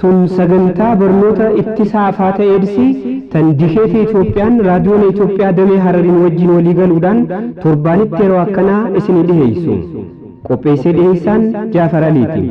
tun sagantaa barnoota ittisaa afaata eedsii tan disheetii Itoophiyaan raadiyoon Itoophiyaa damee Harariin wajjin walii galuudhaan torbaanitti yeroo akkanaa isinii dhiheessu. Qopheessee dhiheessaan Jaafar Aliiti.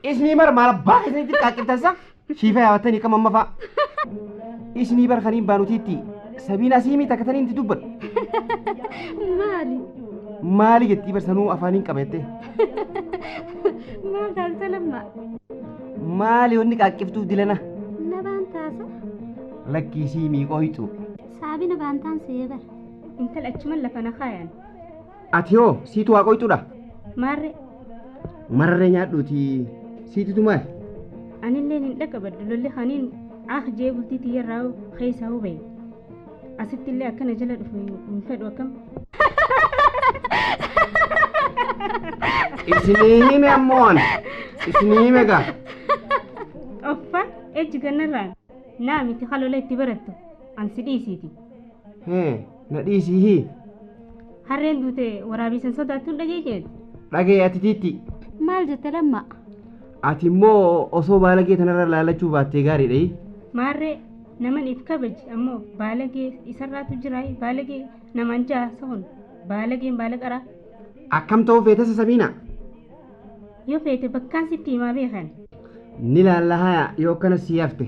Isni bar malah bah isni tidak kita sah. Shifa ya watani kama mafa. Isni bar khanin banu titi. Sabina simi takatanin titubat. Mali gitu bar sanu afanin kamete. Mal dan selama. Mali unik akif tu dilana. Nabantasa. Laki simi kau itu. Sabi nabantan sebar. Intel acuman lafana khayan. Atio, situ aku itu dah. Marre. Marrenya duti. Situ tu mah. Anin lenin deka badululli khanin jebu titi yarau khaysa hubay. Asitille akana jala dufu mfad wakam. Isini me amon. Isini me ga. Offa ganara. Na miti khalo le tibaratu. An sidi siti. Na di sihi. Harren dute warabisan sodatun dage. Dage atititi. Mal jatelamma. Ati mo oso balage tanara lalachu batte gari dai. Marre naman ifkabaj ammo balage isarratu jirai balage namanja sohon balage balagara. Akam tau fete Sabina. Yo fete bakkan sitti ma behan. Nila laha yo kana siyafte.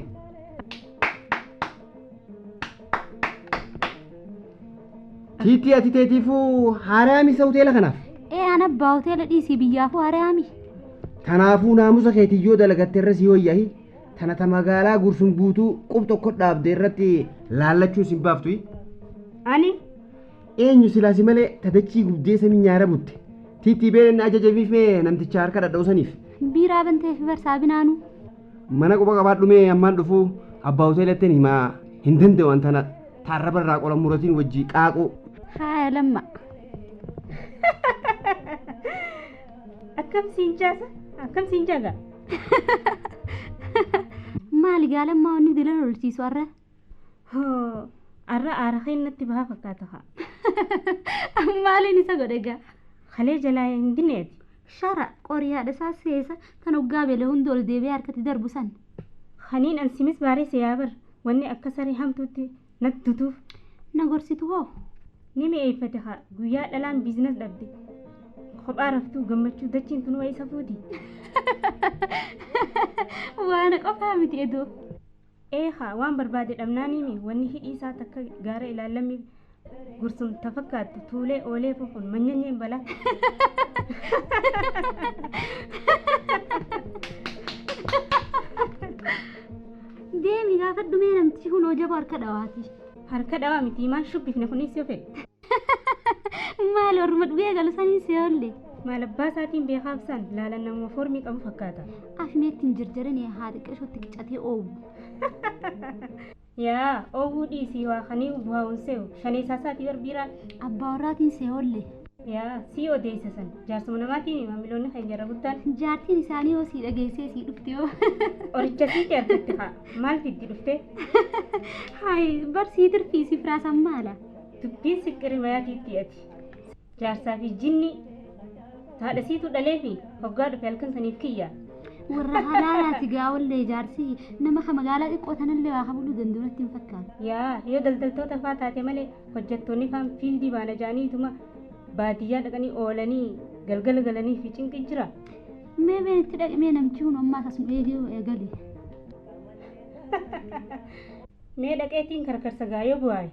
Titi ati tetifu harami sautela kana. Ana bautela di si biyafu harami. Tanaafu naamusa keetiyyoo dalagatte irra si hoyyahi tana ta magaalaa gursun guutuu qub tokko dhaabde irratti laallachuu sin baaftu. Ani eenyu silaasi malee tatachii gubdee samii nyaara butte tiitii been ajajabiif mee namticha harka dhadhausaniif. Biiraa bantee fi barsaabinaanu. Mana quba qabaadhumee ammaan dhufuu abbaa hoteelattiin himaa hin danda'u wantana taarraba irraa qola muratiin wajjii qaaquu. Haaya lamma. Akkam siin jaasa? Akkam siin jaga? Maali gaalammaa wanni dilan olchiisu arra? Hoo, arra aarakheen natti bahaa fakkaata haa. Maaliin isa godhe gaa? Halee jalaa hin dineeti. Shara qoriyaadha isaa seesa kan hoggaa beela hundi ol deebi'ee harkatti darbu san. Haniin an simis baaree siyaabar wanni akka saree hamtuutti natti tutuuf. Na gorsitu hoo? Ni mi'eeffate haa guyyaa dhalaan biizines dhabde. Kophaa raftuu gammachuu dachiin tun wayii safuuti. Waan qofaa miti edoo. Haa waan barbaade dhabnaaniimi wanni hidhii isaa takka gaara ilaallamii gursum tafakkaattu tuulee oolee fufuun manyanyeen balaa. Deemi gaafadhu mee namti hunoo jaba harka dhawaati. Harka dhawaa miti maan shubbifne kunis yoo fedhe. Maal orma dhugee galu sanii seeyolle. Maal abbaa isaatiin beekaabsaan laalan nama foormii qabu fakkaata. Afmeettiin jirjaranii haadha qashootti qicatee oowu. Yaa oowwuu dhiisii waa kanii bu'aawun seewu shaneessaa isaatii barbiiraan. Abbaa warraatiin seeyolle. Yaa sii odeessa san jaarsuma namaatiin maamiloonni kan jara guddaan. Jaartiin isaanii yoo sii dhageessee sii dhufte yoo. Oricha sii ceertutti haa maal fiddi dhufte? Hayi barsii tirfii si firaasan maala? Dubbiin siqqiri mayaatiitti ati. Jaarsaa fi jinni haadha siitu dhalee fi hoggaa dhufe halkan saniif kiyya. Warra halaalaati gaawollee jaarsii nama magaalaa xiqqoo tanallee waa habuluu danda'u natti hin fakkaatu. Yaa yoo daldaltoota fa'aa taate malee hojjettoonni fa'aan fiildii baana jaaniituma baadiyyaa dhaqanii oolanii galgala galanii fi cinqi jira. Mee beenitti dhaqmee namchi hun ammaa asuma eegale. Mee dhaqeetiin karkarsa gaayoo bu'aaye.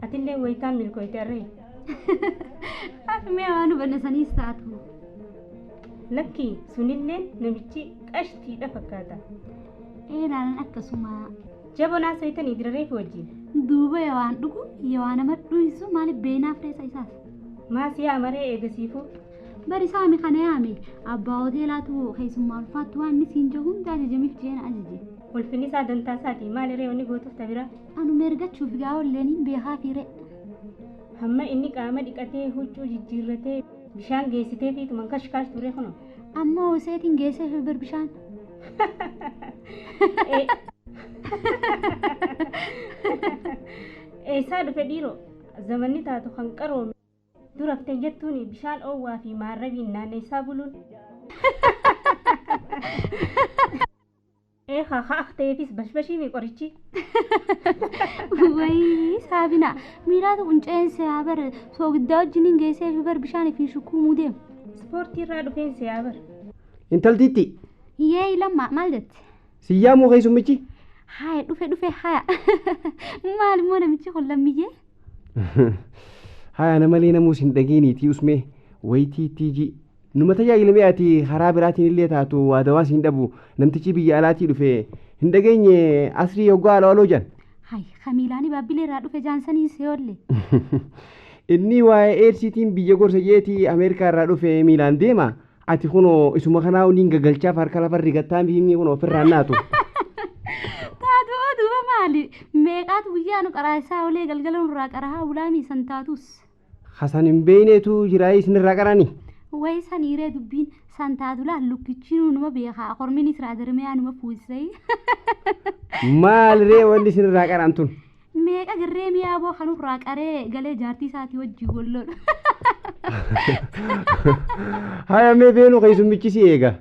Atillee wayitaan milkooyte arree. Mee waan hubanne saniis taatu. Lakki sunillee namichi qashtiidha fakkaata. Eelaan akkasuma Jabonaa saytanii dirree fi wajjin. duuba waan dhugu yoo nama dhuyisu maaliif beenaaf reessa isaas. Maasii amaree eegasiifuu. Bari saami kana yaame abbaa hoteelaatu keessummaa ulfaattu waan inni siin jiru hunda ajajamiif jeena ajaje. Ulfinni isaa dantaa isaati maal irree wanni gootuuf tabira. Anuma ergachuuf gaa olleen beekaa fiire. Hamma inni qaama dhiqatee huccuu jijjiirratee bishaan geessitee fi tuman kashkaash ture kuno. Amma hoseetiin geessee fi bir bishaan. Eessaa dhufe dhiiroo zamanni taatu kan qaroome duraftee jettuun bishaan oowwaa fi maarrabiin naanneessaa buluun. Haa ta'eefis bashbashii fi qorichi. Wayii saabina miilaatu qunceense haa bar soogiddaa wajjiniin geessee fi bar bishaan fi shukuumuu deemu. Ispoortii irraa dhufeense yaa bar. Intaltiitti Yee lamma maal jette? siyyaa moo keessummichi? Haya dhufe haya. Maal immoo namichi kun lammiyyee? Haya namalee namuus hin dhageeniitii usmee wayitiitii numa tajaajilamee ati karaa biraatiin illee taatu waadawaas hin dhabu namtichi biyya alaatii dhufe hin dhageenye asrii hoggaa alawaloo jan. Hay kamiilaanii baabbilee irraa dhufe jaansanii seeolle. Inni waa'ee eersiitiin biyya gorsa jeetii Ameerikaa irraa dhufe miilaan deema ati kunoo isuma kanaa uniin gagalchaaf harka lafarri gattaan biyyi kun ofirraan naatu. Taatu duuba maali? Meeqaatu guyyaa nu qaraasaa olee galgala nurraa qarahaa bulaamii san taatus. Hasan hin beeyneetu jiraayii isinirraa qarani. Wayi saniiree dubbiin san taatu laal lukkichiinuu numa beekaa korminis raadarmee numa fuusisee. Maaliree wanni isinirraa qaran tun? Meeqa girree mi'aaboo kanurraa qaree galee jaartii isaatii wajjin golloodha. Haya mee beenu keessummichi si eega.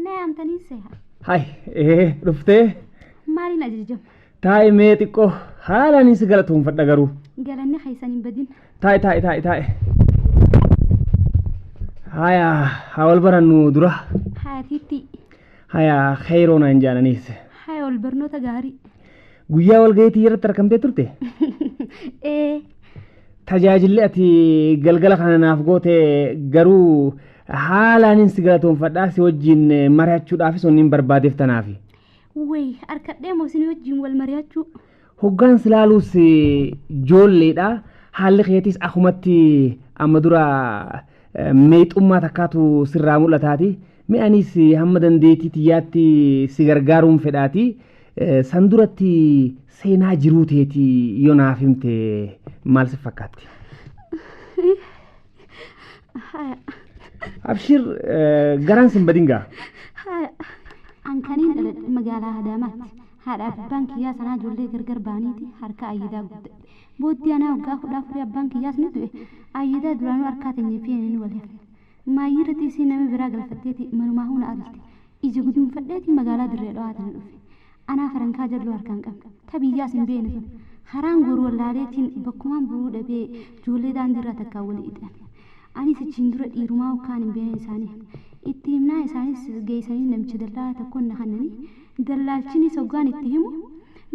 Nee amtanii seha. Hai, dhuftee? Maaliin ajajam? Taa'e mee xiqqoo haalaan si galatoomfadha garuu. Galanni keessan hin badin. Taa'e. Haya, haa wal barannu dura. Hayatiitti. Haya, khayroon hin jaananiis. Haya wal barnoota gaarii. Guyyaa wal ga'iitii irratti argamtee turte? Tajaajilli ati galgala kana naaf goote garuu haalaan si galatoomfadhaa si wajjin mari'achuudhaafis onni barbaadeef tanaafi. Wayi harkadhee moo isin wajjin wal mari'achuu? Hoggaan silaaluus ijoolleedha. Haalli keetis akumatti amma dura meexummaa takkaatu sirraa mul'ataati. Mi'anis hamma dandeettii xiyyaatti si gargaaruun fedhaati. San duratti seenaa jiruu teeti yoo naaf himte maal si fakkaatti? Abshir garaan sin badingaa. Ankaniin dhaladhe magaalaa Adaamaatti. Haadha abbaan kiyyaa sanaa ijoollee gargar baaniiti harka ayyidaa guddadhe. Booddee anaa waggaa 14 abbaan kiyyaas ni du'e. Ayyidaa duraanuu harkaa teenyee fi ni wal hafne. Maayyii irratti isiin nama biraa galfatteeti manumaa huna alte. Ija guduunfadheeti magaalaa dirree dhawaatan dhufe. Anaa farankaa jalloo harkaan qabda. Tabiyyaas hin beene sun. Haraan goru wallaaleetiin bakkumaan buruu dhabee ijoollee daandiirraa takkaa walii hidhan. Anis achiin dura dhiirumaa hokkaan hin beene isaanii. Itti himnaa isaanis geessanii namicha dallaa tokkoon na kannanii. Dallaalchinis hoggaan itti himu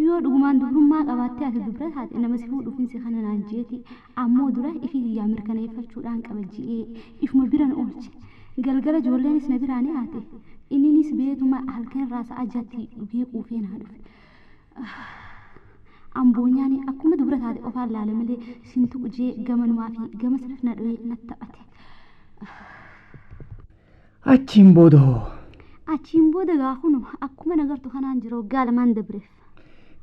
yoo dhugumaan dubrummaa qabaattee ati dubra taate nama si fuudhuufinsi kana naan jeeti ammoo dura ifi guyyaa mirkaneeffachuudhaan qaba ji'ee ifuma biran oolche. Galgala ijoolleenis na biraan haate inninis beetuma halkan irraa sa'a jatti dhugee quufee naa dhufe. Amboonyaan akkuma dubra taate qofaan laala malee sintu qujee gamanumaa fi gama sirriif na dho'ee natti taphate. Achiin boodoo. Achiin booda gaafunu akkuma nagartu kanaan jira waggaa lamaan dabreef.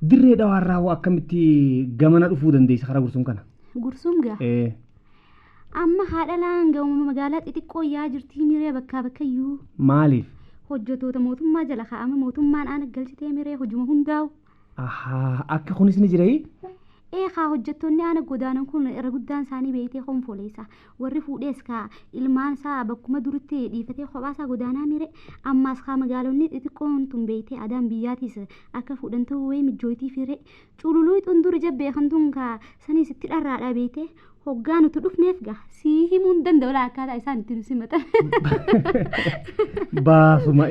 Dirree dhawaarraa hoo akkamitti gamana dhufuu dandeessa karaa Gursum kana? Gursum gaa? Amma haadha laan ga'uma magaalaa xixiqqoo yaa jirtii miree bakkaa bakkayyuu. Maaliif? Hojjettoota mootummaa jala kaa'ama mootummaan aana galchitee miree hojuma hundaa'u. Akka kunis ni jiraa? Haa hojjettoonni aana godaanan kun irra guddaan isaanii beeytee konfoleessa warri fuudhees kaa ilmaan isaa bakkuma duritti dhiifatee kophaasaa godaanaa mire ammaas kaa magaalonni xixiqqoon tun beeytee adaan biyyaatis akka fuudhan ta'uu wayii mijjootii firee cululuu xunduri jabbee kan tun kaa sanis itti dharraadhaa beeytee hoggaa nuti dhufneef gaa sii himuu hin danda'u akkaataa isaan itti nusi matan. Baasuma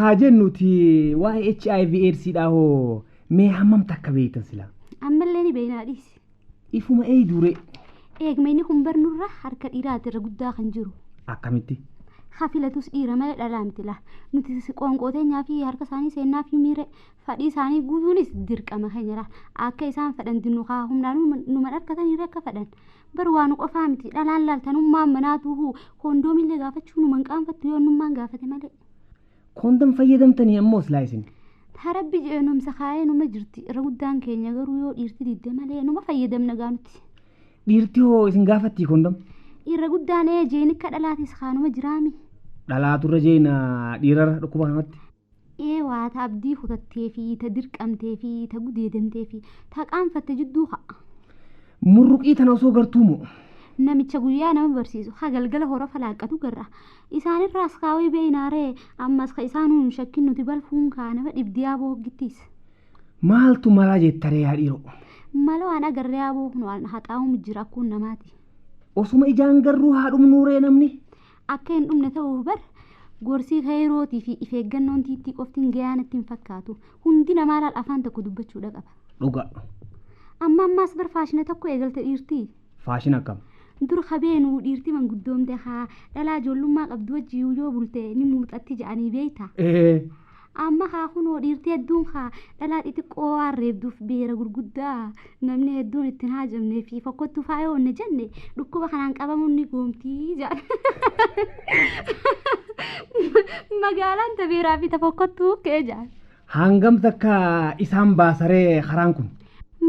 haa jennuti waa'ee HIV AIDSdhaa hoo mee hammamta akka beeytan silaa? Ammallee ni beeynaadhiis. ifuma eeydure eegmayni kun barnurra harka dhiiraatirra guddaa kan jiru akkamitti hafilatus dhiira malee dhalaa miti la nuti qoonqooteenyaa fi harka isaanii seennaa fi miire fadhii isaanii guutuunis dirqama keenyadha akka isaan fedhan dinnu haa humnaan numa dharkatanii akka fedhan bar waan qofaa miti dhalaan laaltanummaan manaatuhu koondoomillee gaafachuu numan qaanfattu yoo nummaan gaafate malee koondom fayyadamtanii ammoo silaa isin tarabbi jeenumsa kaayee numa jirti irra guddaan keenya garuu yoo dhiirti didde malee numa fayyadamna gaanutti dhiirti hoo isin gaafattii koondom irra guddaan jeeni akka dhalaatis kaanuma jiraami dhalaaturra jeena dhiirarra dhukkuba kanatti waata abdii kutattee fi ta dirqamtee fi ta gudeedamtee fi ta qaanfatte jidduu ha'a murruqii tana osoo gartuumu namicha guyyaa nama barsiisu ha galgala hora falaaqatu garra isaanirraas kaawee beeynaaree ammas ka isaanuun shakkin nuti balfuun kaanama dhibdiyaa booggittiis maaltu malaa jettaree yaa dhiiroo mala waan agarree aboo kun waan haxaa'uun jira akkuun namaati osuma ijaan garruu haa dhumnuuree namni akka hin dhumne ta'uuf bar gorsii kayrootii fi ifeeggannoon tiittii qoftiin gayaanatti hin fakkaatu hundi namaa laal afaan tokko dubbachuudha qaba dhuga ammaas bar faashina tokko eegalte dhiirtii faashina akkam dur habeenuu dhiirtii manguddoomte haa dhalaa ijoollummaa qabdu wajjii yoo bulte ni muuxatti jedhanii beeyta amma haa kunoo dhiirtii hedduun haa dhalaa xixiqqoo waan reebduuf beera gurguddaa namni hedduun ittiin haajamnee fi fokkottuu faayoo onne jenne dhukkuba kanaan qabamuun ni goomtii jedhan magaalaan tabeeraa fi tafokkottuu kee jedhan hangam takka isaan baasaree karaan kun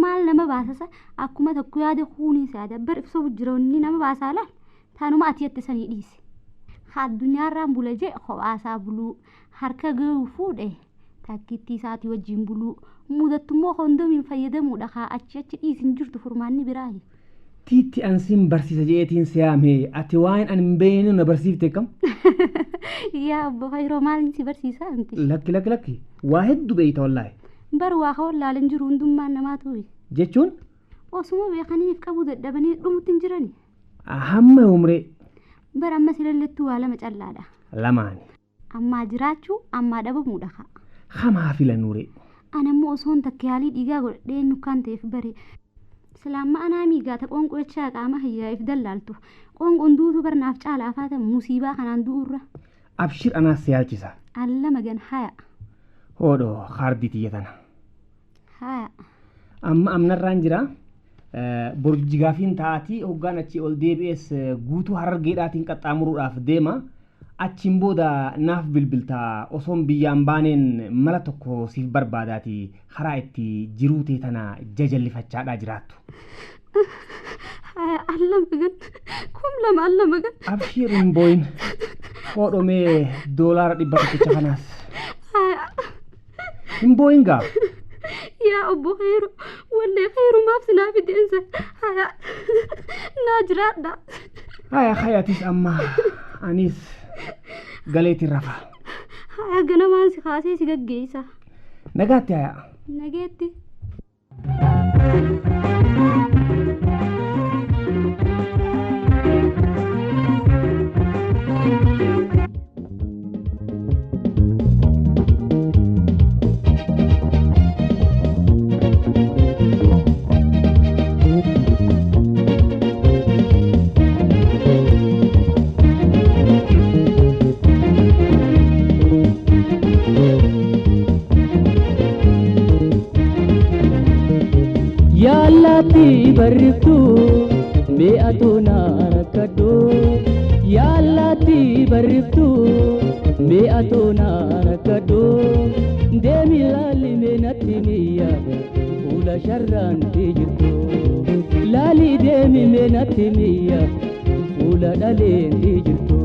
maal nama baasasa akkuma tokko yaada kuunii saada bar ibsoo bujjiroonni nama baasaa laal taanuma ati yettisanii dhiise addunyaarraan bula jee kophaasaa buluu harka gahuu fuudhe takkittii isaatii wajjin buluu mudattummoo koondoomiin fayyadamuudha haa achi dhiisin jirtu furmaanni biraayi tiitti ansiin barsiisa jeetiin siyaame ati waan an hin beekne na barsiifte kam yaa obbo Kayroo maalin si barsiisaa miti lakki waa hedduu beeyta wallaahi bar waa hawallaaleen jiru hundummaan namaatuuyi jechuun osuma beekaniif qabuu dadhabanii dhumutti hin jirani hamma umree bar amma silallettuu waa lama callaadha lamaani ammaa jiraachuu ammaa dhabamuudha kaa hamaa filannuure anammoo osoon takka yaalii dhiigaa godhadhee nukkaan ta'eef bare silaamma anaa miigaata qoonqochaa qaama hayyaa'eef dallaaltu qoonqoon duutu barnaaf caalaa faatan musiibaa kanaan du'urra abshir anaas yaalchisa alla magan haya hoodho kaardii tiyyatana haya amma amnarraan jira borjigaafiin ta'aatii hoggaan achi ol deebi'ees guutuu harargeedhaatiin qaxxaamuruudhaaf deema achiin booda naaf bilbiltaa osoon biyyaan baaneen mala tokko siif barbaadaati karaa itti jiruu tee tana jajallifachaadhaa jiraattu alla magan kum lama alla magan abshir hin booyin hoodhomee doolaara 100 kanaas hin booyin gaa yaa obbo Khayru wallee Khayrumaaf sinaa fideensa haya naa jiraadha haya hayatis amma anis galeetiin rafa haya ganamaan si kaasee si gaggeessa nagaatti haya nageetti bariftu me atuna rakadu yallati bariftu me atuna rakadu demi lali me natimiya ula sharran tijtu lali demi me natimiya ula dale tijtu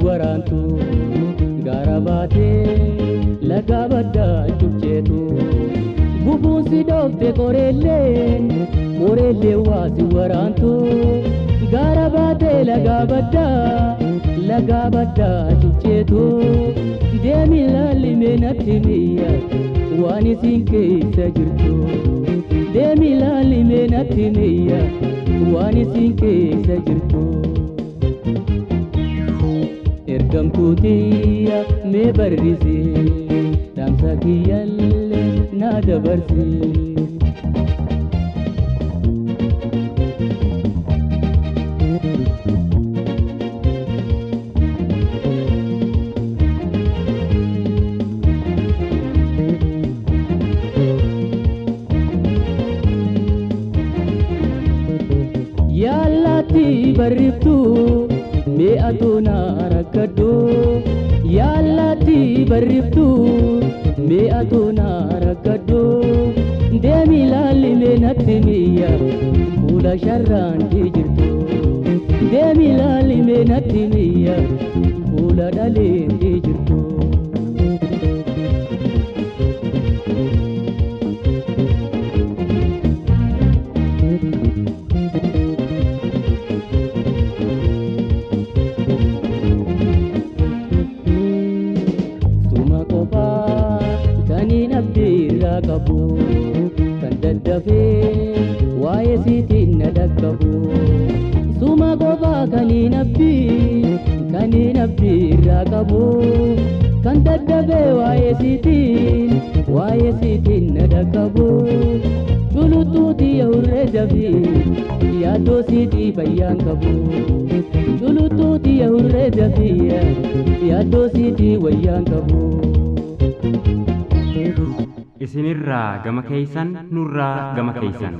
warantu garabate lagabada chukchetu bubusi dokte korelle wasi warantu garabate lagabada chukchetu demi lali menatimiya waan isin keessa jirtu deemi ilaali mee natti meeyya waan isin keessa jirtu ergamtuutiyya mee barrise dhaamsa kiyyallee naa dabarse bariftu mee atuna rakkaddu yaallatti bariftu mee atuna rakkaddu deemi ilaalli mee natti miyya fuula sharraan jirtu deemi ilaalli mee natti miyya fuula dhaleen jirtu kan daddafee waa'ee siitiin na dhaqqabu suma qofaa kaniin abdii irraa qabu kan daddafee waa'ee siitiin na dhaqqabu culutuuti yahurree dafii yaaddoo siitii fayyaan qabu culutuuti yahurree dafii yaaddoo siitii wayyaan qabu isinirraa gama keeysan nurraa gama keeysan